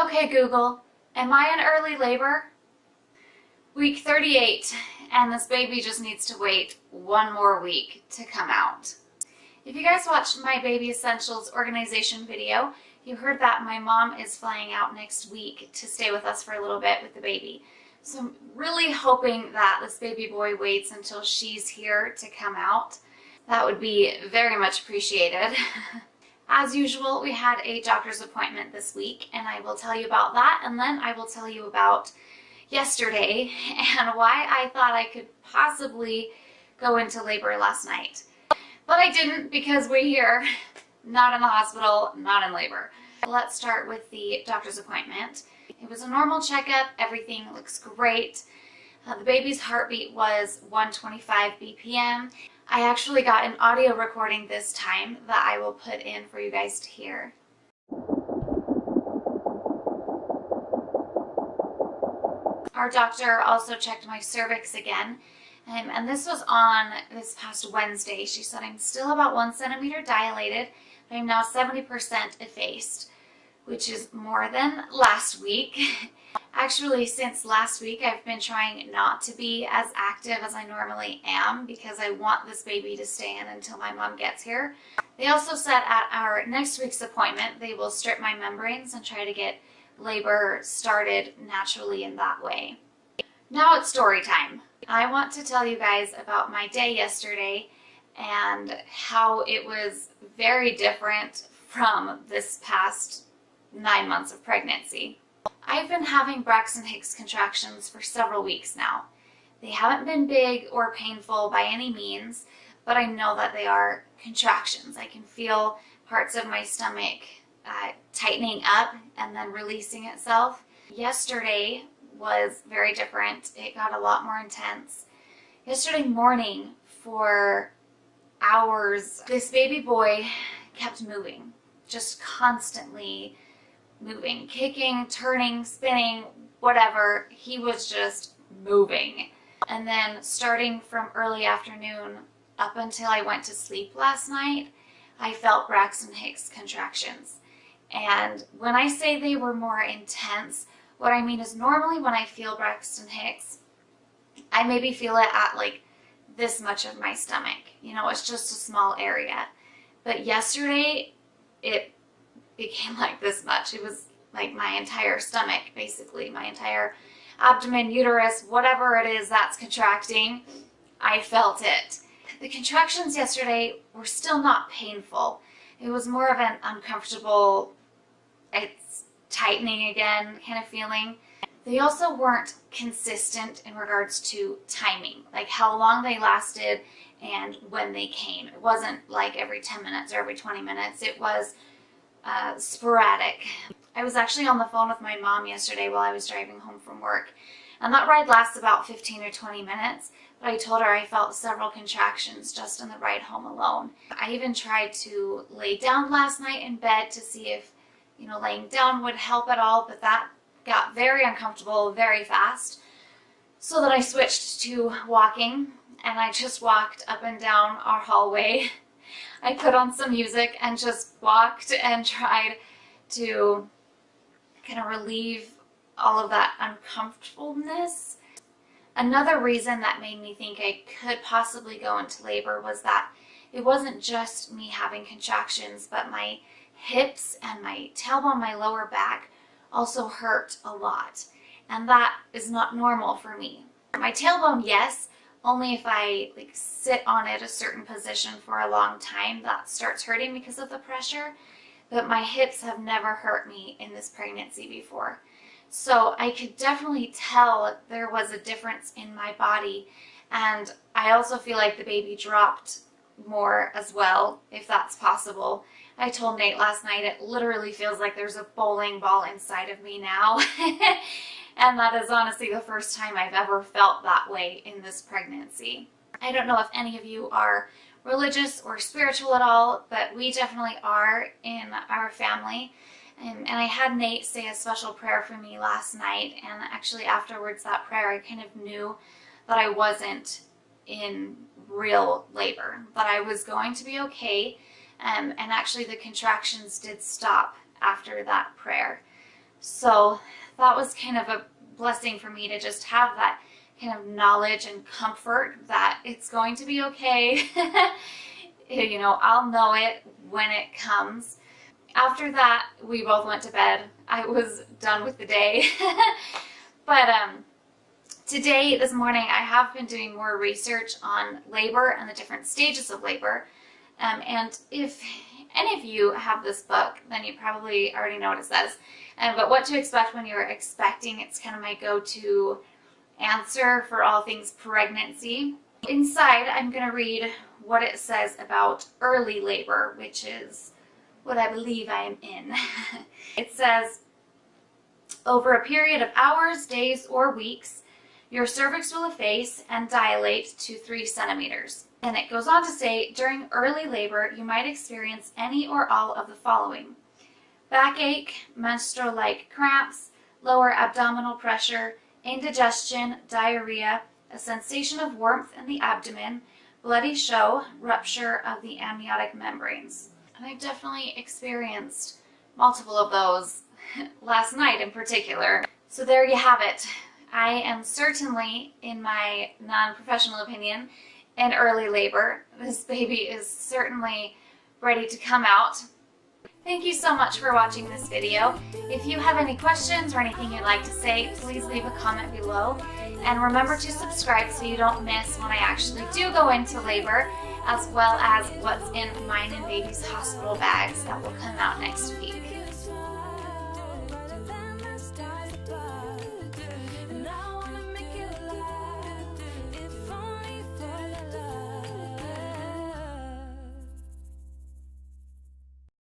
Okay, Google, am I in early labor? Week 38, and this baby just needs to wait one more week to come out. If you guys watched my Baby Essentials organization video, you heard that my mom is flying out next week to stay with us for a little bit with the baby. So I'm really hoping that this baby boy waits until she's here to come out. That would be very much appreciated. As usual, we had a doctor's appointment this week, and I will tell you about that, and then I will tell you about yesterday and why I thought I could possibly go into labor last night. But I didn't, because we're here, not in the hospital, not in labor. Let's start with the doctor's appointment. It was a normal checkup. Everything looks great. The baby's heartbeat was 125 BPM. I actually got an audio recording this time that I will put in for you guys to hear. Our doctor also checked my cervix again, and this was on this past Wednesday. She said I'm still about 1 centimeter dilated, but I'm now 70% effaced, which is more than last week. Actually, since last week, I've been trying not to be as active as I normally am because I want this baby to stay in until my mom gets here. They also said at our next week's appointment, they will strip my membranes and try to get labor started naturally in that way. Now it's story time. I want to tell you guys about my day yesterday and how it was very different from this past 9 months of pregnancy. I've been having Braxton Hicks contractions for several weeks now. They haven't been big or painful by any means, but I know that they are contractions. I can feel parts of my stomach tightening up and then releasing itself. Yesterday was very different. It got a lot more intense. Yesterday morning, for hours, this baby boy kept moving, just constantly moving, kicking, turning, spinning, whatever. He was just moving. And then starting from early afternoon up until I went to sleep last night, I felt Braxton Hicks contractions. And when I say they were more intense, what I mean is normally when I feel Braxton Hicks, I maybe feel it at like this much of my stomach. You know, it's just a small area. But yesterday, it became like this much. It was like my entire stomach, basically, my entire abdomen, uterus, whatever it is that's contracting, I felt it. The contractions yesterday were still not painful. It was more of an uncomfortable, it's tightening again kind of feeling. They also weren't consistent in regards to timing, like how long they lasted and when they came. It wasn't like every 10 minutes or every 20 minutes. It was sporadic. I was actually on the phone with my mom yesterday while I was driving home from work, and that ride lasts about 15 or 20 minutes, but I told her I felt several contractions just in the ride home alone. I even tried to lay down last night in bed to see if, laying down would help at all, but that got very uncomfortable very fast, so then I switched to walking, and I just walked up and down our hallway. I put on some music and just walked and tried to kind of relieve all of that uncomfortableness. Another reason that made me think I could possibly go into labor was that it wasn't just me having contractions, but my hips and my tailbone, my lower back also hurt a lot. And that is not normal for me. My tailbone, yes, only if I sit on it a certain position for a long time, that starts hurting because of the pressure. But my hips have never hurt me in this pregnancy before. So I could definitely tell there was a difference in my body. And I also feel like the baby dropped more as well, if that's possible. I told Nate last night, it literally feels like there's a bowling ball inside of me now. And that is honestly the first time I've ever felt that way in this pregnancy. I don't know if any of you are religious or spiritual at all, but we definitely are in our family. And I had Nate say a special prayer for me last night, and actually afterwards that prayer I kind of knew that I wasn't in real labor, that I was going to be okay, and actually the contractions did stop after that prayer. So that was kind of a blessing for me to just have that kind of knowledge and comfort that it's going to be okay. You know, I'll know it when it comes. After that, we both went to bed. I was done with the day. But today, this morning, I have been doing more research on labor and the different stages of labor. And if any of you have this book, then you probably already know what it says. But what to expect when you're expecting, it's kind of my go-to answer for all things pregnancy. Inside, I'm going to read what it says about early labor, which is what I believe I am in. It says, over a period of hours, days, or weeks, your cervix will efface and dilate to 3 centimeters. And it goes on to say, during early labor, you might experience any or all of the following: backache, menstrual-like cramps, lower abdominal pressure, indigestion, diarrhea, a sensation of warmth in the abdomen, bloody show, rupture of the amniotic membranes. And I've definitely experienced multiple of those last night in particular. So there you have it. I am certainly, in my non-professional opinion, in early labor. This baby is certainly ready to come out. Thank you so much for watching this video. If you have any questions or anything you'd like to say, please leave a comment below. And remember to subscribe so you don't miss when I actually do go into labor, as well as what's in mine and baby's hospital bags that will come out.